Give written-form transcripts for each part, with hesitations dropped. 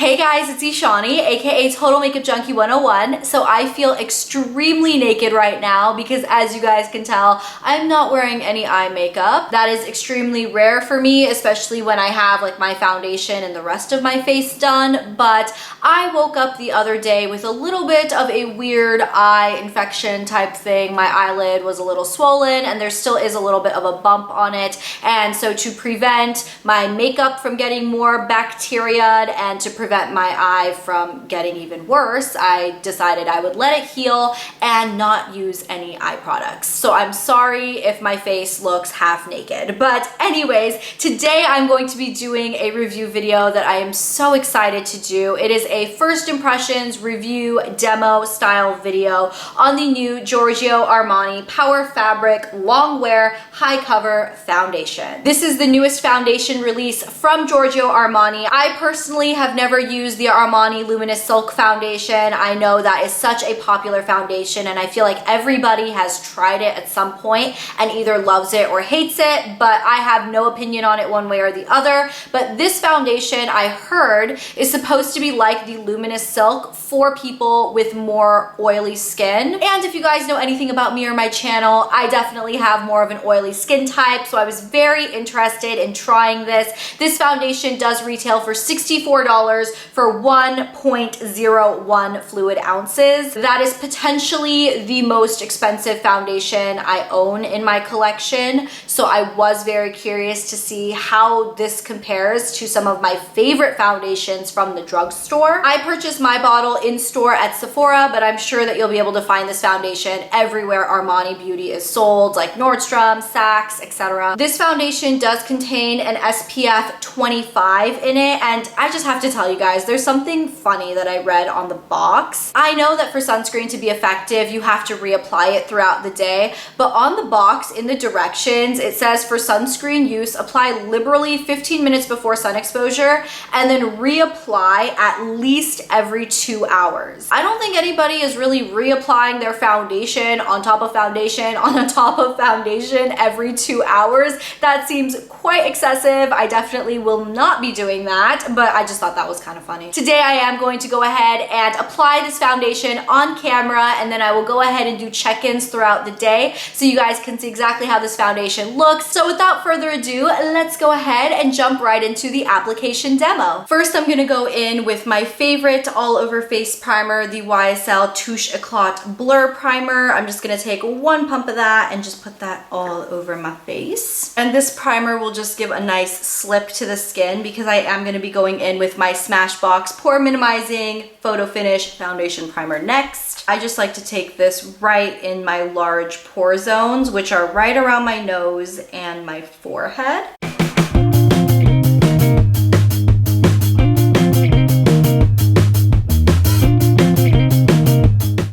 Hey guys, it's Eshani, aka Total Makeup Junkie 101. So I feel extremely naked right now because, as you guys can tell, I'm not wearing any eye makeup. That is extremely rare for me, especially when I have like my foundation and the rest of my face done. But I woke up the other day with a little bit of a weird eye infection type thing. My eyelid was a little swollen and there still is a little bit of a bump on it. And so to prevent my makeup from getting more bacteria and to prevent my eye from getting even worse, I decided I would let it heal and not use any eye products. So I'm sorry if my face looks half naked. But anyways, today I'm going to be doing a review video that I am so excited to do. It is a first impressions review demo style video on the new Giorgio Armani Power Fabric Long Wear High Cover Foundation. This is the newest foundation release from Giorgio Armani. I personally have never used the Armani Luminous Silk Foundation. I know that is such a popular foundation and I feel like everybody has tried it at some point and either loves it or hates it, but I have no opinion on it one way or the other. But this foundation, I heard, is supposed to be like the Luminous Silk for people with more oily skin. And if you guys know anything about me or my channel, I definitely have more of an oily skin type, so I was very interested in trying this. This foundation does retail for $64 for 1.01 fluid ounces. That is potentially the most expensive foundation I own in my collection, so I was very curious to see how this compares to some of my favorite foundations from the drugstore. I purchased my bottle in store at Sephora, but I'm sure that you'll be able to find this foundation everywhere Armani Beauty is sold, like Nordstrom, Saks, etc. This foundation does contain an SPF 25 in it, and I just have to tell you guys, there's something funny that I read on the box. I know that for sunscreen to be effective, you have to reapply it throughout the day, but on the box in the directions, it says for sunscreen use, apply liberally 15 minutes before sun exposure and then reapply at least every 2 hours. I don't think anybody is really reapplying their foundation on top of foundation on top of foundation every 2 hours. That seems quite excessive. I definitely will not be doing that, but I just thought that was kind of funny. Today I am going to go ahead and apply this foundation on camera, and then I will go ahead and do check-ins throughout the day so you guys can see exactly how this foundation looks. So without further ado, let's go ahead and jump right into the application demo. First, I'm gonna go in with my favorite all-over face primer, the YSL Touche Eclat Blur Primer. I'm just gonna take one pump of that and just put that all over my face. And this primer will just give a nice slip to the skin because I am gonna be going in with my Smashbox Pore Minimizing Photo Finish Foundation Primer next. I just like to take this right in my large pore zones, which are right around my nose and my forehead.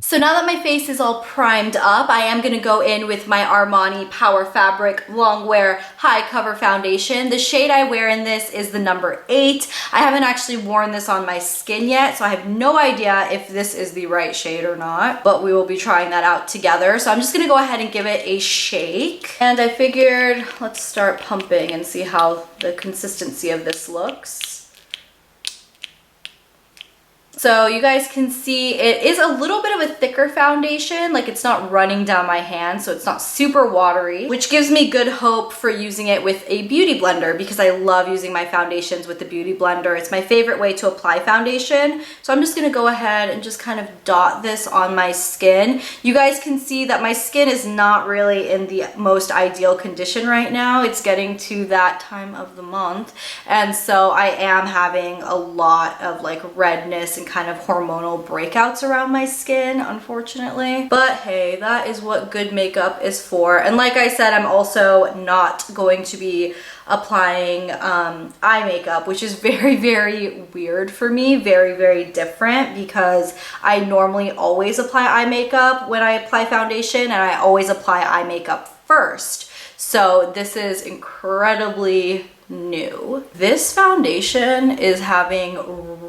So now that my face is all primed up, I am gonna go in with my Armani Power Fabric Long Wear High Cover Foundation. The shade I wear in this is the number 8. I haven't actually worn this on my skin yet, so I have no idea if this is the right shade or not, but we will be trying that out together. So I'm just gonna go ahead and give it a shake. And I figured, let's start pumping and see how the consistency of this looks. So you guys can see it is a little bit of a thicker foundation, like it's not running down my hand, so it's not super watery, which gives me good hope for using it with a beauty blender because I love using my foundations with the beauty blender. It's my favorite way to apply foundation. So I'm just gonna go ahead and just kind of dot this on my skin. You guys can see that my skin is not really in the most ideal condition right now. It's getting to that time of the month, and so I am having a lot of like redness and kind of hormonal breakouts around my skin, unfortunately. But hey, that is what good makeup is for. And like I said, I'm also not going to be applying eye makeup, which is very, very weird for me, very, very different, because I normally always apply eye makeup when I apply foundation, and I always apply eye makeup first. So this is incredibly new. This foundation is having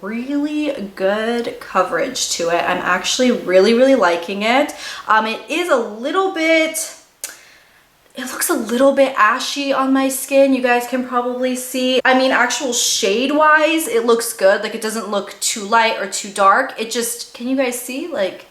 really good coverage to it. I'm actually really, really liking it. It is a little bit, It looks a little bit ashy on my skin. You guys can probably see. I mean, actual shade wise, it looks good. Like, it doesn't look too light or too dark. It just, can you guys see? Like,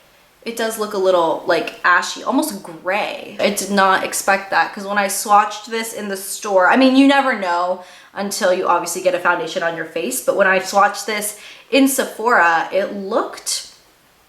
it does look a little like ashy, almost gray. I did not expect that because when I swatched this in the store, I mean, you never know until you obviously get a foundation on your face, but when I swatched this in Sephora, it looked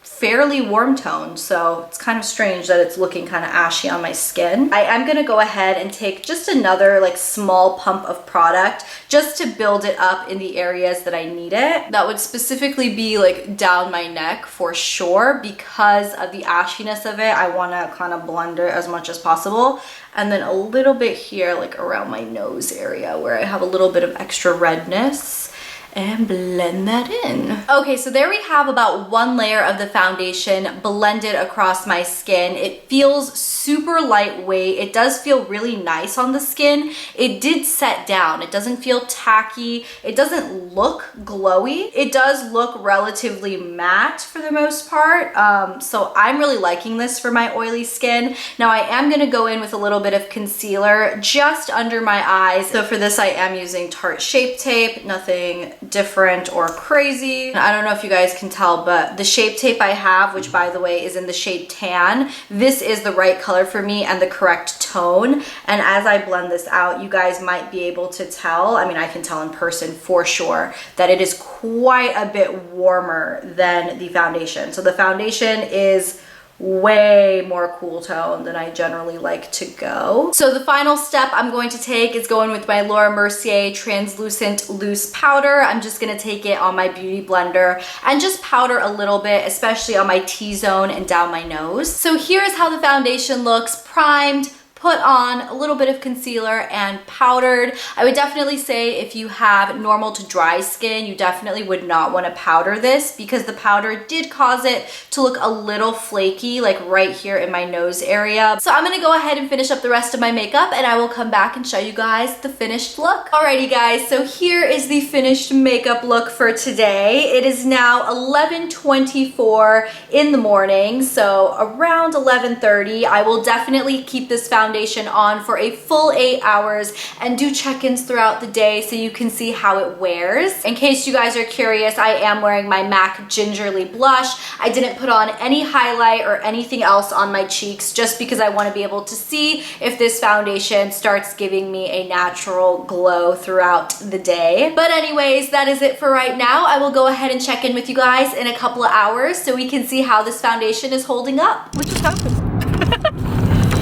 fairly warm toned, so it's kind of strange that it's looking kind of ashy on my skin. I am gonna go ahead and take just another like small pump of product just to build it up in the areas that I need it. That would specifically be like down my neck for sure. Because of the ashiness of it, I want to kind of blend it as much as possible. And then a little bit here, like around my nose area where I have a little bit of extra redness, and blend that in. Okay, so there we have about one layer of the foundation blended across my skin. It feels super lightweight. It does feel really nice on the skin. It did set down. It doesn't feel tacky. It doesn't look glowy. It does look relatively matte for the most part. So I'm really liking this for my oily skin. Now I am gonna go in with a little bit of concealer just under my eyes. So for this I am using Tarte Shape Tape, nothing different or crazy. I don't know if you guys can tell, but the Shape Tape I have, which by the way is in the shade Tan, this is the right color for me and the correct tone. And as I blend this out, you guys might be able to tell, I mean, I can tell in person for sure, that it is quite a bit warmer than the foundation. So the foundation is way more cool tone than I generally like to go. So the final step I'm going to take is going with my Laura Mercier translucent loose powder. I'm just gonna take it on my beauty blender and just powder a little bit, especially on my T-zone and down my nose. So here's how the foundation looks: primed, put on, a little bit of concealer, and powdered. I would definitely say if you have normal to dry skin, you definitely would not want to powder this because the powder did cause it to look a little flaky, like right here in my nose area. So I'm gonna go ahead and finish up the rest of my makeup and I will come back and show you guys the finished look. Alrighty guys, so here is the finished makeup look for today. It is now 11:24 in the morning, so around 11:30. I will definitely keep this foundation on for a full 8 hours and do check-ins throughout the day so you can see how it wears. In case you guys are curious, I am wearing my MAC Gingerly blush. I didn't put on any highlight or anything else on my cheeks just because I want to be able to see if this foundation starts giving me a natural glow throughout the day. But anyways, that is it for right now. I will go ahead and check in with you guys in a couple of hours so we can see how this foundation is holding up. What just happened?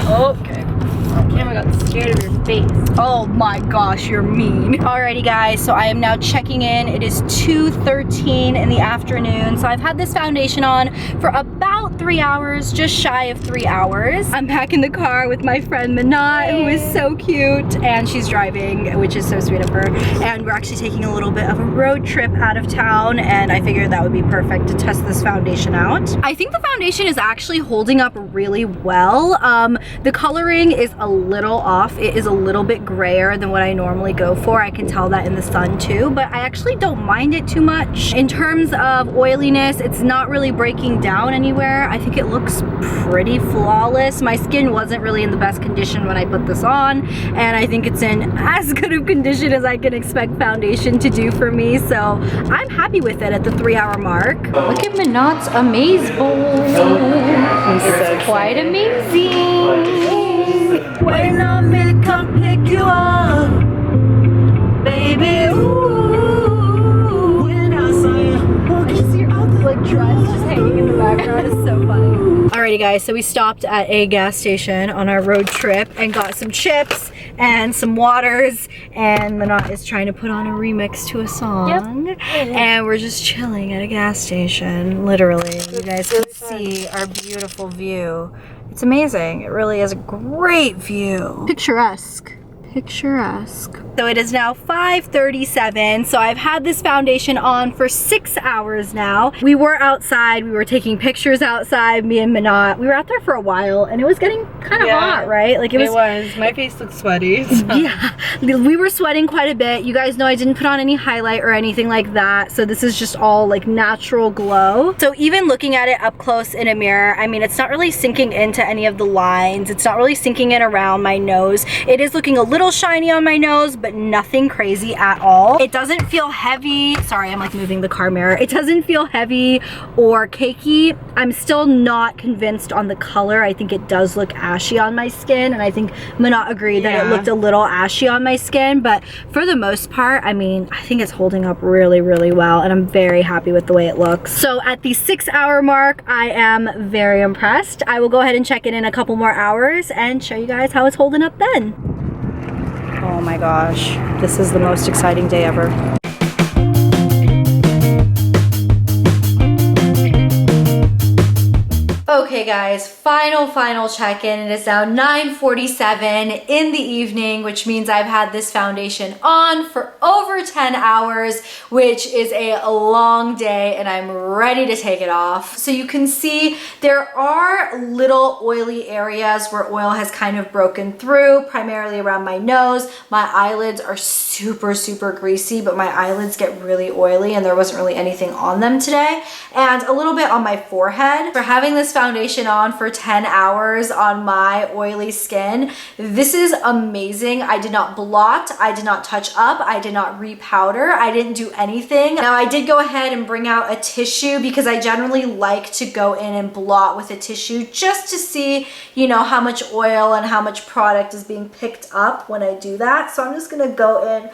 Okay. Camera got scared of your face. Oh my gosh, you're mean. Alrighty guys, so I am now checking in. It is 2:13 in the afternoon. So I've had this foundation on for about 3 hours, just shy of 3 hours. I'm back in the car with my friend Manat, who is so cute, and she's driving, which is so sweet of her. And we're actually taking a little bit of a road trip out of town, and I figured that would be perfect to test this foundation out. I think the foundation is actually holding up really well. The coloring is a little off. It is a little bit grayer than what I normally go for. I can tell that in the sun too, but I actually don't mind it too much. In terms of oiliness, it's not really breaking down anywhere. I think it looks pretty flawless. My skin wasn't really in the best condition when I put this on, and I think it's in as good of condition as I can expect foundation to do for me, so I'm happy with it at the 3 hour mark. Look at Manat's amaze bowl. It's quite amazing. When I'm in, come pick you up, baby. Ooh, when I saw you, I see your outfit like dress just hanging in the background. It's so funny. Alrighty guys, so we stopped at a gas station on our road trip and got some chips and some waters, and Manat is trying to put on a remix to a song. Yep. And we're just chilling at a gas station, literally. You guys can see our beautiful view. It's amazing. It really is a great view. Picturesque. picturesque. So it is now 5:37. So I've had this foundation on for 6 hours now. We were outside, we were taking pictures outside, me and Minot. We were out there for a while and it was getting kind of hot, right? Like it was. My face looked sweaty. So. Yeah, we were sweating quite a bit. You guys know I didn't put on any highlight or anything like that. So this is just all like natural glow. So even looking at it up close in a mirror, I mean, it's not really sinking into any of the lines. It's not really sinking in around my nose. It is looking a little shiny on my nose, but nothing crazy at all. It doesn't feel heavy. Sorry, I'm like moving the car mirror. It doesn't feel heavy or cakey. I'm still not convinced on the color. I think it does look ashy on my skin, and I think Minot agreed that it looked a little ashy on my skin, but for the most part, I mean, I think it's holding up really, really well, and I'm very happy with the way it looks. So at the 6-hour mark, I am very impressed. I will go ahead and check in a couple more hours and show you guys how it's holding up then. Oh my gosh, this is the most exciting day ever. Okay guys, final check-in. It is now 9:47 in the evening, which means I've had this foundation on for over 10 hours, which is a long day, and I'm ready to take it off. So you can see there are little oily areas where oil has kind of broken through, primarily around my nose. My eyelids are super greasy, but my eyelids get really oily and there wasn't really anything on them today. And a little bit on my forehead. For having this foundation on for 10 hours on my oily skin, this is amazing. I did not blot, I did not touch up, I did not repowder, I didn't do anything. Now I did go ahead and bring out a tissue because I generally like to go in and blot with a tissue just to see, you know, how much oil and how much product is being picked up when I do that. So I'm just gonna go in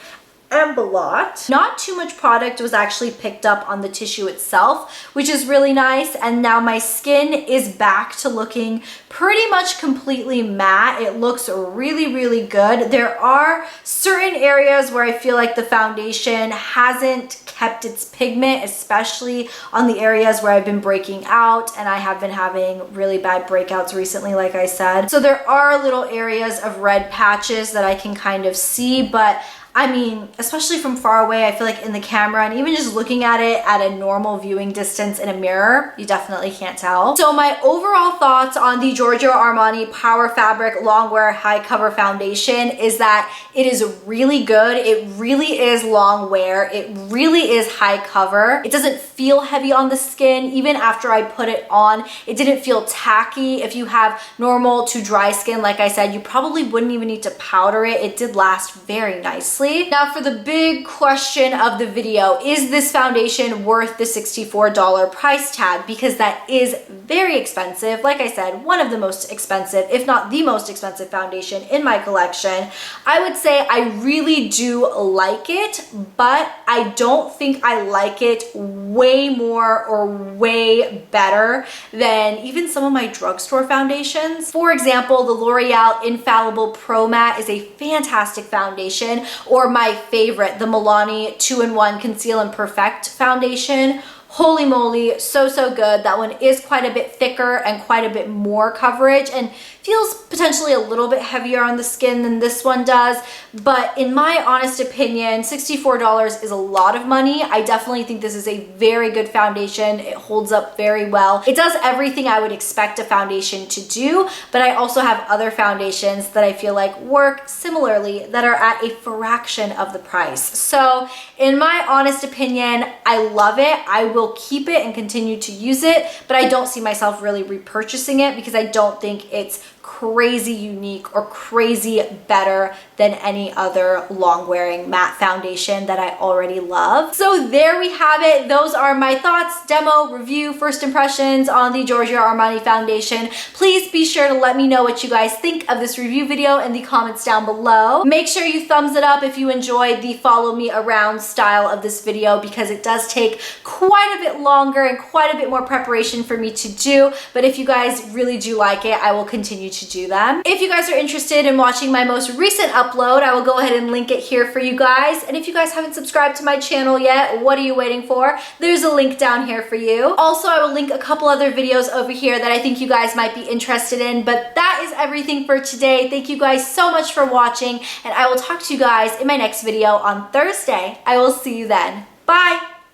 and blot. Not too much product was actually picked up on the tissue itself, which is really nice. And now my skin is back to looking pretty much completely matte. It looks really good. There are certain areas where I feel like the foundation hasn't kept its pigment, especially on the areas where I've been breaking out, and I have been having really bad breakouts recently, like I said. So there are little areas of red patches that I can kind of see, but I mean, especially from far away, I feel like in the camera and even just looking at it at a normal viewing distance in a mirror, you definitely can't tell. So my overall thoughts on the Giorgio Armani Power Fabric Longwear High Cover Foundation is that it is really good. It really is long wear. It really is high cover. It doesn't feel heavy on the skin. Even after I put it on, it didn't feel tacky. If you have normal to dry skin, like I said, you probably wouldn't even need to powder it. It did last very nicely. Now for the big question of the video, is this foundation worth the $64 price tag? Because that is very expensive. Like I said, one of the most expensive, if not the most expensive foundation in my collection. I would say I really do like it, but I don't think I like it way more or way better than even some of my drugstore foundations. For example, the L'Oreal Infallible Pro Matte is a fantastic foundation, or my favorite, the Milani 2-in-1 Conceal and Perfect foundation. Holy moly, so good. That one is quite a bit thicker and quite a bit more coverage and feels potentially a little bit heavier on the skin than this one does. But in my honest opinion, $64 is a lot of money. I definitely think this is a very good foundation. It holds up very well. It does everything I would expect a foundation to do, but I also have other foundations that I feel like work similarly that are at a fraction of the price. So in my honest opinion, I love it. I will keep it and continue to use it, but I don't see myself really repurchasing it because I don't think it's crazy unique or crazy better than any other long wearing matte foundation that I already love. So there we have it. Those are my thoughts, demo, review, first impressions on the Giorgio Armani foundation. Please be sure to let me know what you guys think of this review video in the comments down below. Make sure you thumbs it up if you enjoyed the follow me around style of this video, because it does take quite a bit longer and quite a bit more preparation for me to do. But if you guys really do like it, I will continue to do them. If you guys are interested in watching my most recent upload, I will go ahead and link it here for you guys. And if you guys haven't subscribed to my channel yet, what are you waiting for? There's a link down here for you. Also, I will link a couple other videos over here that I think you guys might be interested in, but that is everything for today. Thank you guys so much for watching, and I will talk to you guys in my next video on Thursday. I will see you then. Bye!